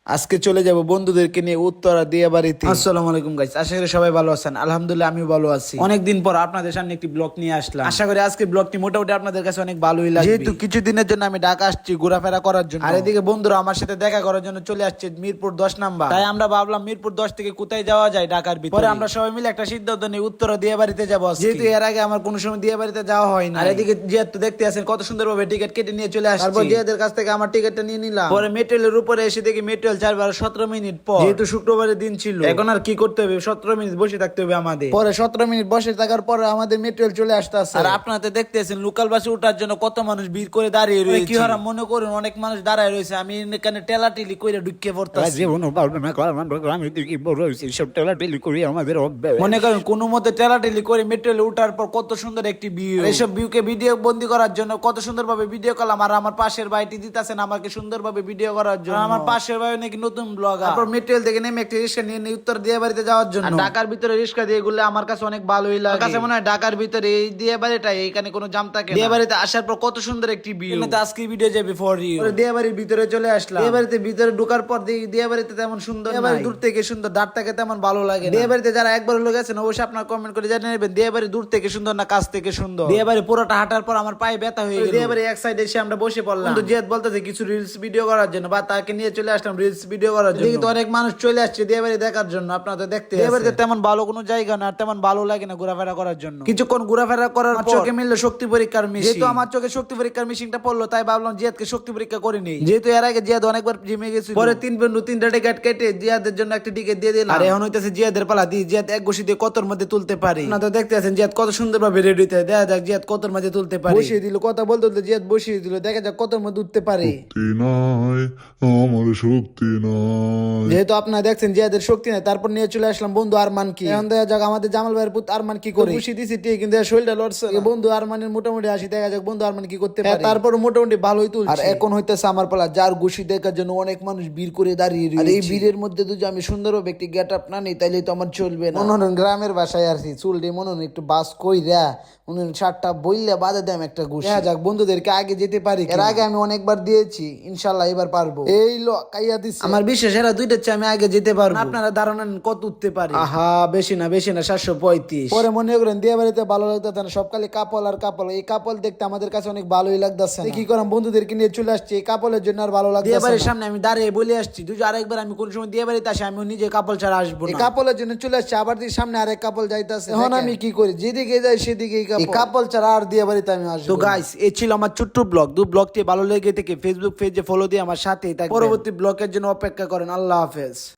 আজকে চলে যাব বন্ধুদেরকে নিয়ে উত্তরা দিয়া বাড়িতে। আসসালামু আলাইকুম গাইস, আশা করি সবাই ভালো আছেন। আলহামদুলিল্লাহ আমিও ভালো আছি। অনেকদিন পর আপনাদের সামনে একটি ব্লগ নিয়ে আসলাম। আশা করি আজকে ব্লগটি মোটামুটি আপনাদের কাছে অনেক ভালোই লাগবে, যেহেতু কিছুদিনের জন্য আমি ঢাকা আসছি ঘোরাফেরা করার জন্য। আর এদিকে বন্ধুরা আমার সাথে দেখা করার জন্য চলে আসছে মিরপুর 10 নাম্বার। তাই আমরা ভাবলাম মিরপুর 10 থেকে কোথায় যাওয়া যায় ঢাকার ভিতরে। পরে আমরা সবাই মিলে একটা সিদ্ধান্ত নিই উত্তরা দিয়া বাড়িতে যাবো, যেহেতু এর আগে আমার কোনো সময় দিয়া বাড়িতে যাওয়া হয় না। আর এদিকে যেহেতু দেখতে আছেন কত সুন্দরভাবে টিকিট কেটে নিয়ে চলে আসছি। তারপর জিয়াদের কাছ থেকে আমার টিকিটটা নিয়ে নিলাম। পরে মেট্রোলের উপরে এসে দেখি মেট্রোল 4-17 মিনিট পর, যেহেতু শুক্রবারের দিন ছিল, এখন আর কি করতে হবে, 17 মিনিট বসে থাকতে হবে আমাদের। পরে 17 মিনিট বসে থাকার পরে আমাদের মেট্রোল চলে আসতে আছে। আর আপনারা দেখতেছেন লোকাল বাসে ওঠার জন্য কত মানুষ ভিড় করে দাঁড়িয়ে রয়েছে। কি হারা মনে করুন অনেক মানুষ দাঁড়ায় রয়েছে, আমি এখানে টেলাটিলি করে ঢুকে পড়তেছি। মনে করেন কোনো মতে টেলাটিলি করে মেট্রোলে উঠার পর কত সুন্দর একটি ভিউ। এইসব ভিউকে ভিডিও বন্দি করার জন্য কত সুন্দর ভাবে ভিডিও করলাম। আর আমার পাশের ভাইটি দিতেছেন আমাকে সুন্দর ভাবে ভিডিও করার জন্য। আমার পাশের ভাই নাকি নতুন ব্লগার। তারপর মেট্রোল থেকে নেমে একটা রিক্সা নিয়ে উত্তর দিয়া বাড়িতে যাওয়ার জন্য। ঢাকার ভিতরে রিক্সা দিয়ে ঘুরলে আমার কাছে অনেক ভালোই লাগে। কাছে মনে হয় ঢাকার ভিতরে এই দিয়া বাড়িটা, এখানে কোনো জাম থাকে না। দিয়া বাড়িতে আসার পর কত সুন্দর একটি ভিউ। আজকে ভিডিও যাবে ফর ইউ। দিয়া বাড়ির ভিতরে চলে আসলাম। দিয়া বাড়িতে ভিতরে ঢোকার পর দেখি দিয়া বাড়িতে তেমন সুন্দর না, দূর থেকে সুন্দর, দাঁড় থেকে তেমন ভালো লাগে। দিয়া বাড়িতে যারা একবার হলো গেছেন অবশ্যই আপনারা কমেন্ট করে জানিয়ে নেবেন দিয়া বাড়ি দূর থেকে সুন্দর না কাছ থেকে সুন্দর। দিয়া বাড়ি পুরোটা হাঁটার পর আমার পায়ে ব্যথা হয়ে গেল। দিয়া বাড়ি এক সাইডে এসে আমরা বসে পড়লাম। কিন্তু জিয়াদ বলতেছে কিছু রিলস ভিডিও করার জন্য, বা তাকে নিয়ে চলে আসলাম রিলস ভিডিও করার জন্য। দেখি তো অনেক মানুষ চলে আসছে দিয়া বাড়ি দেখার জন্য। আপনারা তো দেখতে দিয়া বাড়িতে তেমন ভালো কোনো জায়গা না, আর তেমন ভালো লাগে না ঘোরাফেরা করার জন্য। কিছুক্ষণ ঘোরাফেরা করার পর চোখে মিললো শক্তি পরীক্ষার মেশিন। যেহেতু আমার চোখে শক্তি পরীক্ষার মেশিনটা পড়লো, তাই ভাবলাম জিয়াদকে শক্তি পরীক্ষা করে নেই। যেহেতু এর আগে জিয়াদ অনেকবার জিমে গেছে। পরে 3 টিকিট কেটে জিয়াদের জন্য একটা টিকিট দিয়ে দিলাম। আর এখন হইতেছে জিয়াদের পালা, দিয়ে জিয়াদ এক ঘুষি দিয়ে কতর মধ্যে তুলতে পারে। না তো দেখতে আছেন জিয়াদ কত সুন্দর ভাবে রেডি হইতে, দেখা যাক জিয়াদ কতর মধ্যে তুলতে পারে। বসিয়ে দিল, কথা বলতে বলতে জিয়াদ বসিয়ে দিল, দেখা যাক কতর মধ্যে উঠতে পারে। আমার শক্তি নাই। যেহেতু আপনারা দেখছেন জিয়াদের শক্তি নাই, তারপর নিয়ে চলে আসলাম বন্ধু আরমান কি। এখন দেখা যাক আমাদের জামাল ভাইয়ের পুত আরমান কি করে। খুশি দিছি ঠিক, কিন্তু শরীরটা লড়ছে। বন্ধু আরমানের মোটামুটি আসি, দেখা যাক বন্ধু আরমান কি করতে পারে। তারপর মোটামুটি ভালোই তুলছে। আর এখন হইতেছে আমার পালা, যার ঘুষি দেখার জন্য অনেক মানুষ ভিড় করে দাঁড়িয়ে রয়েছে। আর এই ভিড়ের মধ্যে যদি আমি সুন্দরভাবে একটি গেট আপ না নিই তাইলে তো আমার চলবে না। মনে হন গ্রামের বাসায় আর কি চুলটি মনে হন একটু বাস কইরা মনে হন 7টা বইলে বাদে দেম একটা ঘুষি। দেখা যাক বন্ধুদেরকে আগে যেতে পারি। এর আগে আমি অনেকবার দিয়েছি, ইনশাল্লাহ এবার পারবো। এই লো কাইয়া দিছি আমার বিশেষ এরা দুইটা চেয়ে আমি আগে যেতে পারবো। আপনারা ধারণা কত উঠতে পারি। আহা বেশি না 735। পরে মনে করেন দিয়া বাড়িতে ভালো লাগতেছে না, সব খালি কাপল আর কাপল। এই কাপল দেখতে আমাদের কাছে অনেক ভালোই লাগতেছে। কি করাম বন্ধুদেরকে নিয়ে চলে আসছি, এই কাপলের জন্য আর ভালো লাগছে। দিয়া বাড়ির সামনে আমি দাঁড়িয়ে বলে আসছি আরেকবার আমি কোন সময় দিয়া বাড়িতে আসি আমি নিজে কাপল ছাড়া আসবো না। এই কাপলের জন্য চলে আসছি, আবার সামনে আরেক কাপল যাইতেছে। এখন আমি কি করি, যেদিকে যাই সেদিকেই কাপল ছাড়া আর দিয়া বাড়িতে আমি আসবো। তো গাইস এই ছিল আমার ছোট্ট ব্লগ। ব্লগটি ভালো লেগে থেকে ফেসবুক পেজে ফলো দিয়ে আমার সাথে থাকবেন। পরবর্তী ব্লগের জন্য অপেক্ষা করেন। আল্লাহ হাফেজ।